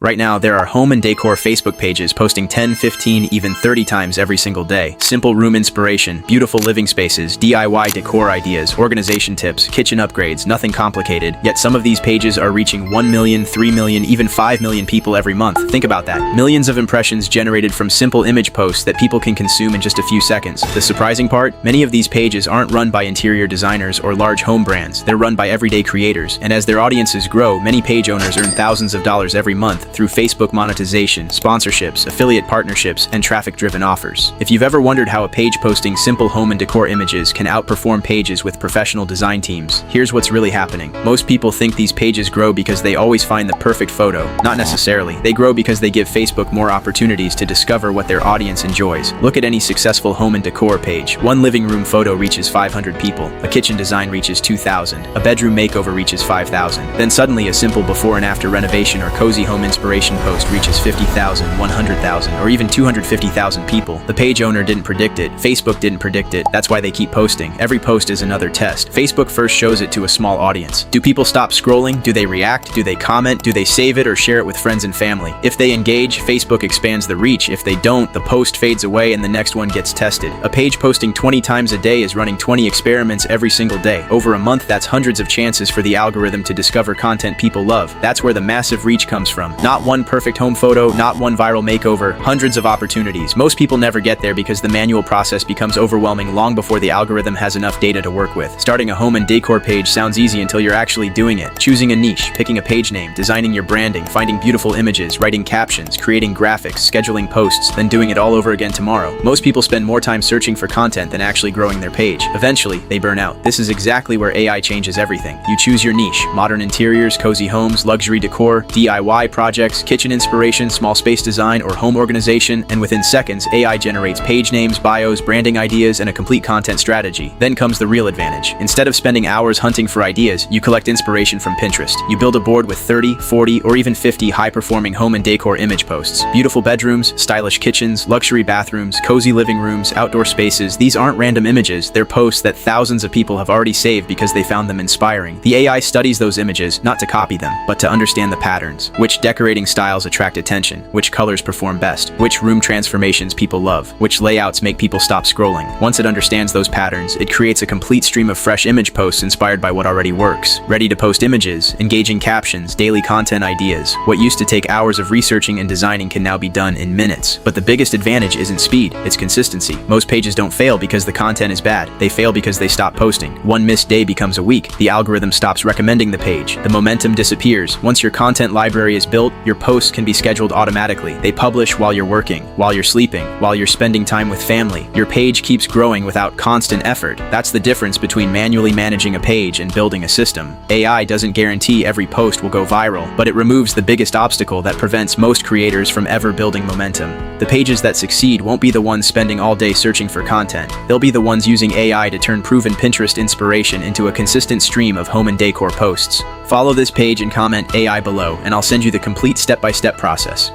Right now, there are home and decor Facebook pages posting 10, 15, even 30 times every single day. Simple room inspiration, beautiful living spaces, DIY decor ideas, organization tips, kitchen upgrades, nothing complicated. Yet some of these pages are reaching 1 million, 3 million, even 5 million people every month. Think about that. Millions of impressions generated from simple image posts that people can consume in just a few seconds. The surprising part? Many of these pages aren't run by interior designers or large home brands. They're run by everyday creators. And as their audiences grow, many page owners earn thousands of dollars every month through Facebook monetization, sponsorships, affiliate partnerships, and traffic-driven offers. If you've ever wondered how a page posting simple home and decor images can outperform pages with professional design teams, here's what's really happening. Most people think these pages grow because they always find the perfect photo. Not necessarily. They grow because they give Facebook more opportunities to discover what their audience enjoys. Look at any successful home and decor page. One living room photo reaches 500 people. A kitchen design reaches 2,000. A bedroom makeover reaches 5,000. Then suddenly a simple before and after renovation or cozy home inspiration post reaches 50,000, 100,000, or even 250,000 people. The page owner didn't predict it. Facebook didn't predict it. That's why they keep posting. Every post is another test. Facebook first shows it to a small audience. Do people stop scrolling? Do they react? Do they comment? Do they save it or share it with friends and family? If they engage, Facebook expands the reach. If they don't, the post fades away and the next one gets tested. A page posting 20 times a day is running 20 experiments every single day. Over a month, that's hundreds of chances for the algorithm to discover content people love. That's where the massive reach comes from. Not one perfect home photo, not one viral makeover, hundreds of opportunities. Most people never get there because the manual process becomes overwhelming long before the algorithm has enough data to work with. Starting a home and decor page sounds easy until you're actually doing it. Choosing a niche, picking a page name, designing your branding, finding beautiful images, writing captions, creating graphics, scheduling posts, then doing it all over again tomorrow. Most people spend more time searching for content than actually growing their page. Eventually, they burn out. This is exactly where AI changes everything. You choose your niche: modern interiors, cozy homes, luxury decor, DIY projects, kitchen inspiration, small space design, or home organization, and within seconds, AI generates page names, bios, branding ideas, and a complete content strategy. Then comes the real advantage. Instead of spending hours hunting for ideas, you collect inspiration from Pinterest. You build a board with 30, 40, or even 50 high-performing home and decor image posts. Beautiful bedrooms, stylish kitchens, luxury bathrooms, cozy living rooms, outdoor spaces. These aren't random images. They're posts that thousands of people have already saved because they found them inspiring. The AI studies those images, not to copy them, but to understand the patterns. Which decorating styles attract attention? Which colors perform best? Which room transformations people love? Which layouts make people stop scrolling? Once it understands those patterns, it creates a complete stream of fresh image posts inspired by what already works. Ready to post images, engaging captions, daily content ideas. What used to take hours of researching and designing can now be done in minutes. But the biggest advantage isn't speed, it's consistency. Most pages don't fail because the content is bad. They fail because they stop posting. One missed day becomes a week. The algorithm stops recommending the page. The momentum disappears. Once your content library is built, your posts can be scheduled automatically. They publish while you're working, while you're sleeping, while you're spending time with family. Your page keeps growing without constant effort. That's the difference between manually managing a page and building a system. AI doesn't guarantee every post will go viral, but it removes the biggest obstacle that prevents most creators from ever building momentum. The pages that succeed won't be the ones spending all day searching for content. They'll be the ones using AI to turn proven Pinterest inspiration into a consistent stream of home and decor posts. Follow this page and comment AI below, and I'll send you the complete step-by-step process.